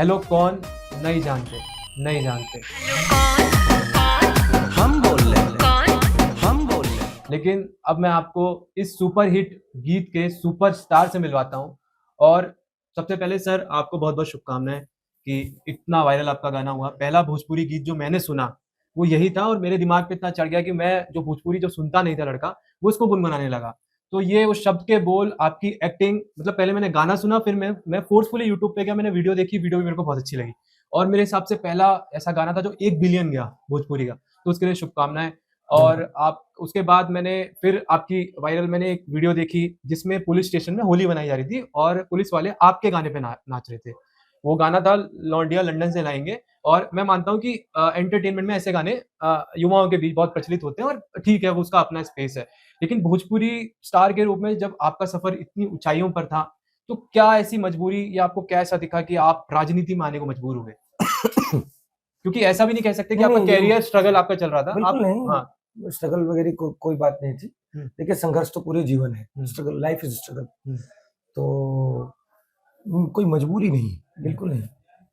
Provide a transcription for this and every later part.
Hello कौन, नहीं जानते, नहीं जानते। हम बोल रहे हैं, हम बोल रहे हैं। लेकिन अब मैं आपको इस सुपर हिट गीत के सुपरस्टार से मिलवाता हूँ। और सबसे पहले सर आपको बहुत बहुत शुभकामनाएं कि इतना वायरल आपका गाना हुआ। पहला भोजपुरी गीत जो मैंने सुना वो यही था और मेरे दिमाग पे इतना चढ़ गया कि मैं जो भोजपुरी जो सुनता नहीं था लड़का, वो इसको गुनगुनाने लगा। तो ये उस शब्द के बोल, आपकी एक्टिंग, मतलब पहले मैंने गाना सुना, फिर मैं फोर्सफुली यूट्यूब पे गया, मैंने वीडियो देखी, वीडियो भी मेरे को बहुत अच्छी लगी। और मेरे हिसाब से पहला ऐसा गाना था जो 1 बिलियन गया भोजपुरी का, तो उसके लिए शुभकामनाएं। और आप उसके बाद मैंने फिर आपकी वायरल मैंने एक वीडियो देखी जिसमें पुलिस स्टेशन में होली मनाई जा रही थी और पुलिस वाले आपके गाने पे नाच रहे थे। वो गाना था लौंडिया लंदन से लाएंगे। और मैं मानता हूँ कि एंटरटेनमेंट में ऐसे गाने युवाओं के बीच बहुत प्रचलित होते हैं और ठीक है, वो उसका अपना स्पेस है। लेकिन भोजपुरी स्टार के रूप में जब आपका सफर इतनी ऊंचाइयों पर था, तो क्या ऐसी मजबूरी या आपको क्या ऐसा दिखा कि आप राजनीति में आने को मजबूर हुए? क्योंकि ऐसा भी नहीं कह सकते कि नहीं आपका नहीं, कैरियर स्ट्रगल आपका चल रहा था बिल्कुल आप। हाँ। नहीं, स्ट्रगल वगैरह कोई बात नहीं थी। हम्म, देखिए, संघर्ष तो पूरे जीवन है, हम्म, स्ट्रगल, लाइफ इज स्ट्रगल। हम्म, तो कोई मजबूरी नहीं, बिल्कुल नहीं।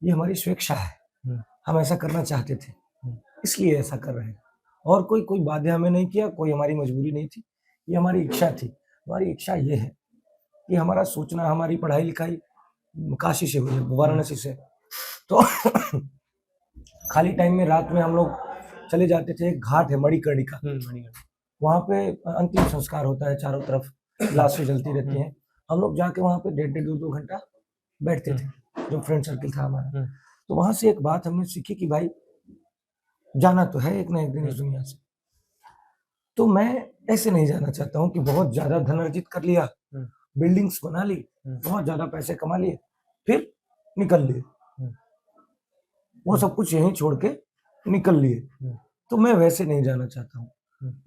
ये हमारी स्वेच्छा है, हम्म, हम ऐसा करना चाहते थे, हम्म, इसलिए ऐसा कर रहे हैं। और कोई कोई बाध्य हमें नहीं किया, कोई हमारी मजबूरी नहीं थी, ये हमारी इच्छा थी। हमारी इच्छा ये है कि हमारा सोचना, हमारी पढ़ाई लिखाई काशी से हुई है, वाराणसी से। तो खाली टाइम में रात में हम लोग चले जाते थे, एक घाट है मणिकर्णिका, मणिगढ़। वहाँ पे अंतिम संस्कार होता है, चारों तरफ लाशें जलती रहती हैं। हम लोग जाके वहाँ पे 1.5 2 घंटा बैठते थे, जो फ्रेंड सर्किल था हमारा। तो वहाँ से एक बात हमने सीखी कि भाई, जाना तो है एक ना एक दिन इस दुनिया से। तो मैं ऐसे नहीं जाना चाहता हूँ कि बहुत ज्यादा धन अर्जित कर लिया, बिल्डिंग्स बना ली, बहुत ज्यादा पैसे कमा लिए, फिर निकल लिए, वो सब कुछ यहीं छोड़ के निकल लिए। तो मैं वैसे नहीं जाना चाहता हूँ,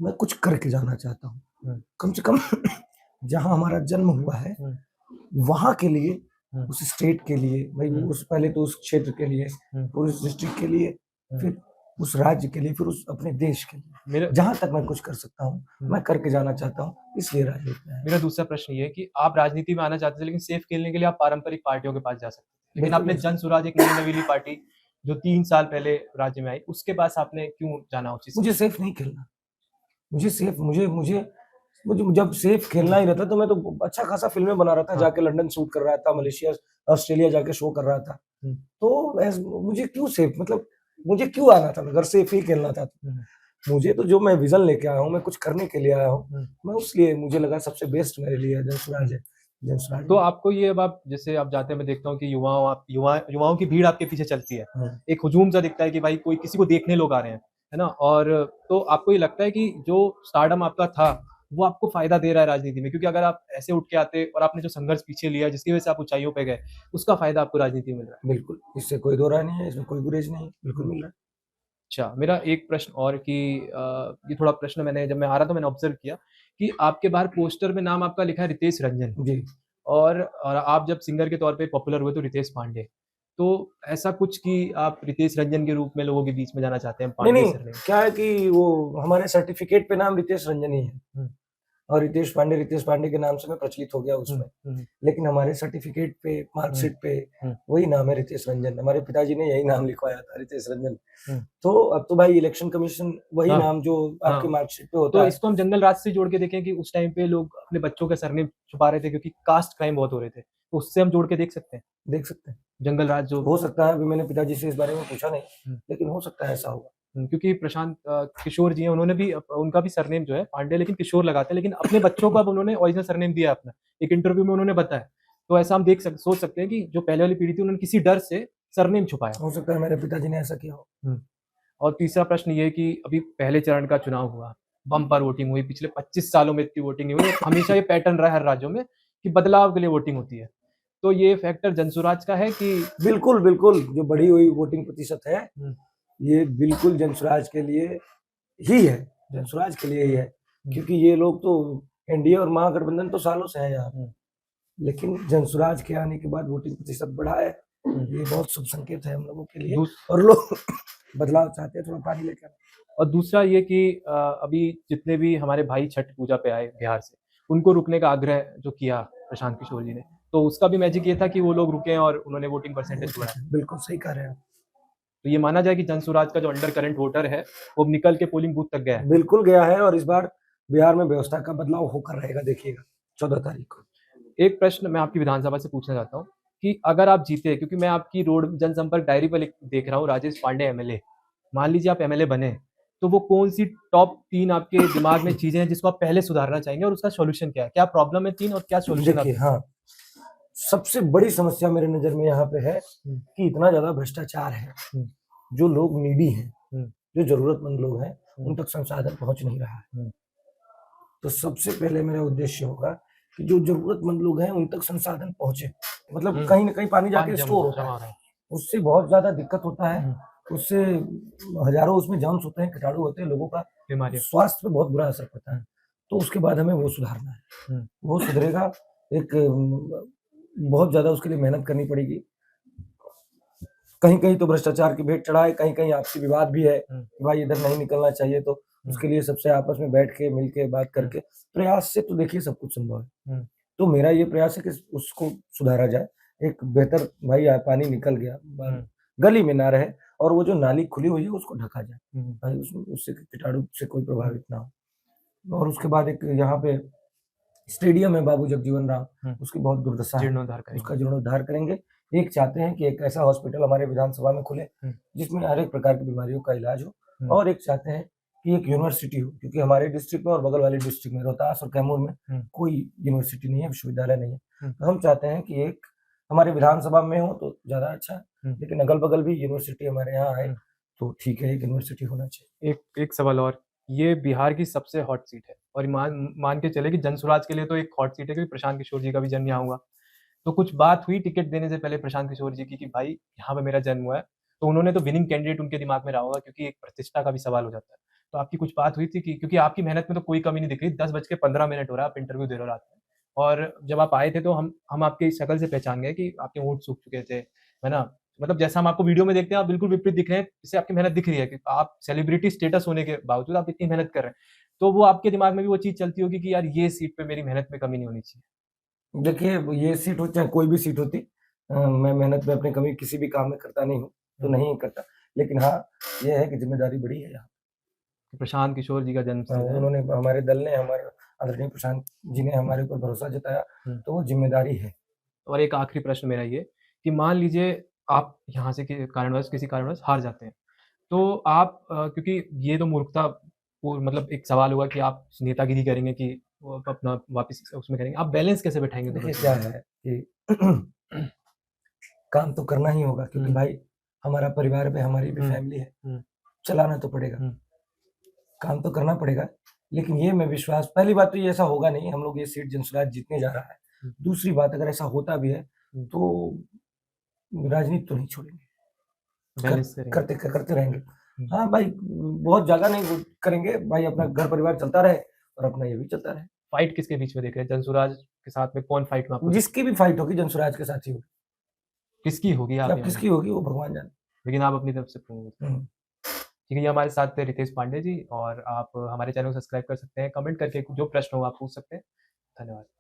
मैं कुछ करके जाना चाहता हूँ। कम से कम जहाँ हमारा जन्म हुआ है वहाँ के लिए, उस स्टेट के लिए, भाई उस पहले तो उस क्षेत्र के लिए, फिर उस डिस्ट्रिक्ट के लिए, फिर उस राज्य के लिए, फिर उस अपने देश के लिए, जहाँ तक मैं कुछ कर सकता हूँ मैं करके जाना चाहता हूँ, इसलिए राजनीति में आया। मेरा दूसरा प्रश्न ये है कि आप राजनीति में आना चाहते थे, लेकिन सेफ खेलने के लिए आप पारंपरिक पार्टियों के पास जा सकते थे, लेकिन आपने जन सुराज, एक नई नवीली पार्टी जो 3 साल पहले राज्य में आई, उसके पास आपने क्यों जाना उचित? मुझे सेफ नहीं खेलना, मुझे सेफ मुझे मुझे मुझे जब सेफ खेलना ही रहता तो मैं तो अच्छा खासा फिल्में बना रहा था, जाके लंदन शूट कर रहा था, मलेशिया ऑस्ट्रेलिया जाके शो कर रहा था। तो मुझे क्यों सेफ, मतलब मुझे क्यों आना था अगर सेफ ही खेलना था तो? मुझे तो जो मैं विजन लेके आया हूँ, मैं कुछ करने के लिए आया हूँ, मैं उसलिए मुझे लगा सबसे बेस्ट मेरे लिए जनसुराज है। जनसुराज तो आपको ये, अब आप जैसे आप जाते हैं, मैं देखता हूँ कि युवाओं की भीड़ आपके पीछे चलती है, एक हुजूम सा दिखता है कि भाई कोई किसी को देखने लोग आ रहे हैं, है ना? और तो आपको ये लगता है कि जो स्टारडम आपका था वो आपको फायदा दे रहा है राजनीति में? क्योंकि अगर आप ऐसे उठ के आते और आपने जो संघर्ष पीछे लिया जिसकी वजह से आप ऊंचाइयों पे गए, उसका फायदा आपको राजनीति में मिल रहा है? बिल्कुल, इससे कोई दो राय नहीं है, इसमें कोई गुरेज नहीं है, बिल्कुल मिल रहा है। अच्छा, मेरा एक प्रश्न और कि ये थोड़ा प्रश्न मैंने जब मैं आ रहा था मैंने ऑब्जर्व किया कि आपके बाहर पोस्टर में नाम आपका लिखा है रितेश रंजन। जी। और आप जब सिंगर के तौर पे पॉपुलर हुए तो रितेश पांडे। तो ऐसा कुछ कि आप रितेश रंजन के रूप में लोगों के बीच में जाना चाहते हैं, नहीं पांडे नहीं, सरनेम? क्या है कि वो हमारे सर्टिफिकेट पे नाम रितेश रंजन ही है, और रितेश पांडे के नाम से मैं प्रचलित हो गया उसमें। लेकिन हमारे सर्टिफिकेट पे, मार्कशीट पे वही नाम है, रितेश रंजन। हमारे पिताजी ने यही नाम लिखवाया था, रितेश रंजन। तो अब तो भाई इलेक्शन कमीशन वही नाम जो आपके मार्कशीट पे होता तो है। इसको हम जंगल राज से जोड़ के देखें कि उस टाइम पे लोग अपने बच्चों के सरनेम छुपा रहे थे क्योंकि कास्ट क्राइम बहुत हो रहे थे, तो उससे हम जोड़ के देख सकते हैं देख सकते हैं, जंगल राज जो हो सकता है। अभी मैंने पिताजी से इस बारे में पूछा नहीं, लेकिन हो सकता है ऐसा होगा। क्योंकि प्रशांत किशोर जी हैं, उन्होंने भी उनका भी सरनेम जो है पांडे, लेकिन किशोर लगाते हैं, लेकिन अपने बच्चों को अब उन्होंने ओरिजिनल सरनेम दिया अपना, एक इंटरव्यू में उन्होंने बताया। तो ऐसा हम सोच सकते हैं कि जो पहले वाली पीढ़ी थी उन्होंने किसी डर से सरनेम छुपाया। हो सकता है मेरे पिताजी ने ऐसा किया हो। और तीसरा प्रश्न ये कि अभी पहले चरण का चुनाव हुआ, बम्पर वोटिंग हुई, पिछले 25 सालों में इतनी वोटिंग नहीं हुई, हमेशा ये पैटर्न रहा है हर राज्यों में कि बदलाव के लिए वोटिंग होती है। तो ये फैक्टर जनसुराज का है कि? बिल्कुल बिल्कुल, जो बढ़ी हुई वोटिंग प्रतिशत है ये बिल्कुल जनसुराज के लिए ही है, जनसुराज के लिए ही है। क्योंकि ये लोग तो एनडीए और महागठबंधन तो सालों से है यहाँ, लेकिन जनसुराज के आने के बाद वोटिंग प्रतिशत बढ़ा है, ये बहुत शुभ संकेत है हम लोगों के लिए। और लोग बदलाव चाहते हैं, थोड़ा पानी लेकर। और दूसरा ये कि अभी जितने भी हमारे भाई छठ पूजा पे आए बिहार से, उनको रुकने का आग्रह जो किया प्रशांत किशोर जी ने, तो उसका भी मैजिक ये था कि वो लोग रुके और उन्होंने वोटिंग परसेंटेज बढ़ाया। बिल्कुल सही कह रहे हैं आप। तो ये माना जाए कि जनसुराज का जो अंडर करंट वोटर है वो अब निकल के पोलिंग बूथ तक गया है। बिल्कुल गया है, और इस बार बिहार में व्यवस्था का बदलाव होकर रहेगा, देखिएगा 14 तारीख को। एक प्रश्न मैं आपकी विधानसभा से पूछना चाहता हूँ कि अगर आप जीते, क्योंकि मैं आपकी रोड जनसंपर्क डायरी पर देख रहा हूँ राजेश पांडे एमएलए, मान लीजिए आप एमएलए बने, तो वो कौन सी टॉप 3 आपके दिमाग में चीजें हैं जिसको आप पहले सुधारना चाहेंगे और उसका सॉल्यूशन क्या है? क्या प्रॉब्लम है 3 और क्या सॉल्यूशन देखिए, हाँ, सबसे बड़ी समस्या मेरे नजर में यहाँ पे है कि इतना ज्यादा भ्रष्टाचार है, जो लोग नीडी हैं, जो जरूरतमंद लोग हैं, उन तक संसाधन पहुंच नहीं रहा है। तो सबसे पहले मेरा उद्देश्य होगा कि जो जरूरतमंद लोग हैं उन तक संसाधन पहुंचे, मतलब कहीं ना कहीं पानी जाके स्टोर होता है, उससे बहुत ज्यादा दिक्कत होता है, उससे हजारों उसमें जर्म्स होते हैं, कीटाणु होते हैं, लोगों का स्वास्थ्य पे बहुत बुरा असर पड़ता है। तो उसके बाद हमें वो सुधारना है, वो सुधरेगा। एक बहुत ज्यादा उसके लिए मेहनत करनी पड़ेगी। कहीं कहीं तो भ्रष्टाचार की भेंट चढ़ा है, कहीं कहीं आपसी विवाद भी है कि भाई इधर नहीं निकलना चाहिए, तो उसके लिए सबसे आपस में बैठ के मिल के बात करके प्रयास से तो देखिए सब कुछ संभव है। तो मेरा ये प्रयास है कि उसको सुधारा जाए, एक बेहतर भाई पानी निकल गया गली में ना रहे, और वो जो नाली खुली हुई है उसको ढका जाए भाई, उससे कीटाणु से कोई प्रभावित ना हो। और उसके बाद एक यहाँ पे स्टेडियम है बाबू जगजीवन राम, उसकी बहुत दुर्दशा है, उसका जीर्णोद्धार करेंगे। एक चाहते हैं कि एक ऐसा हॉस्पिटल हमारे विधानसभा में खुले जिसमें हर एक प्रकार की बीमारियों का इलाज हो, और एक चाहते हैं कि एक यूनिवर्सिटी हो, क्योंकि हमारे डिस्ट्रिक्ट में और बगल वाले डिस्ट्रिक्ट में रोहतास और कैमूर में कोई यूनिवर्सिटी नहीं है, विश्वविद्यालय नहीं है। तो हम चाहते हैं कि एक हमारे विधानसभा में हो तो ज्यादा अच्छा है, लेकिन अगल बगल भी यूनिवर्सिटी हमारे यहाँ है तो ठीक है, एक यूनिवर्सिटी होना चाहिए। एक सवाल और, ये बिहार की सबसे हॉट सीट है और मान के चले कि जनसुराज के लिए तो एक हॉट सीट है, क्योंकि प्रशांत किशोर जी का भी जन्म यहाँ हुआ। तो कुछ बात हुई टिकट देने से पहले प्रशांत किशोर जी की कि भाई यहाँ पे मेरा जन्म हुआ है, तो उन्होंने तो विनिंग कैंडिडेट उनके दिमाग में रहा होगा, क्योंकि एक प्रतिष्ठा का भी सवाल हो जाता है। तो आपकी कुछ बात हुई थी कि, क्योंकि आपकी मेहनत में तो कोई कमी नहीं दिख रही, 10:15 हो रहा है, आप इंटरव्यू दे रहे हो रात में, और जब आप आए थे तो हम आपकी शक्ल से पहचान गए कि आपके होंठ सूख चुके थे, है ना? मतलब जैसा हम आपको वीडियो में देखते हैं आप बिल्कुल विपरीत दिख रहे हैं, इससे आपकी मेहनत दिख रही है कि आप सेलिब्रिटी स्टेटस होने के बावजूद आप इतनी मेहनत कर रहे हैं। तो वो आपके दिमाग में भी वो चीज़ चलती होगी कि यार ये सीट पे मेरी मेहनत में कमी नहीं होनी चाहिए। देखिए, ये सीट हो चाहे कोई भी सीट होती, मैं मेहनत में अपनी कमी किसी भी काम में करता नहीं हूँ, तो नहीं करता। लेकिन हाँ, ये है कि जिम्मेदारी बड़ी है यहाँ। प्रशांत किशोर जी का जन्म स्थल है। उन्होंने हमारे दल ने, हमारे आदरणीय प्रशांत जी ने हमारे ऊपर भरोसा जताया, तो वो जिम्मेदारी है। और एक आखिरी प्रश्न मेरा ये कि मान लीजिए आप यहाँ से किसी कारणवश हार जाते हैं, तो आप क्योंकि ये तो मूर्खता मतलब एक सवाल होगा कि आप नेतागिरी करेंगे कि वो अपना वापस उसमें करेंगे, आप बैलेंस कैसे बैठाएंगे दोनों देखिए क्या है कि काम तो करना ही होगा, क्योंकि भाई हमारा परिवार भी, हमारी भी फैमिली है, चलाना तो पड़ेगा, काम तो करना पड़ेगा। लेकिन ये मैं विश्वास, पहली बात तो ये ऐसा होगा नहीं, हम लोग ये सीट जनसुराज जीतने जा रहा है। दूसरी बात, अगर ऐसा होता भी है तो राजनीति तो नहीं छोड़ेंगे, करते रहेंगे। हाँ भाई, बहुत ज्यादा नहीं करेंगे भाई, अपना घर परिवार चलता रहे और अपना ये भी चलता रहे। फाइट किसके बीच में देख रहे हैं? जनसुराज के साथ में कौन फाइट में आपको? जिसकी भी फाइट होगी जनसुराज के साथ ही होगी। किसकी होगी आप? अब किसकी होगी वो भगवान जाने, लेकिन आप अपनी तरफ से ठीक है। ये हमारे साथ थे रितेश पांडे जी, और आप हमारे चैनल को सब्सक्राइब कर सकते हैं, कमेंट करके जो प्रश्न हो आप पूछ सकते हैं। धन्यवाद।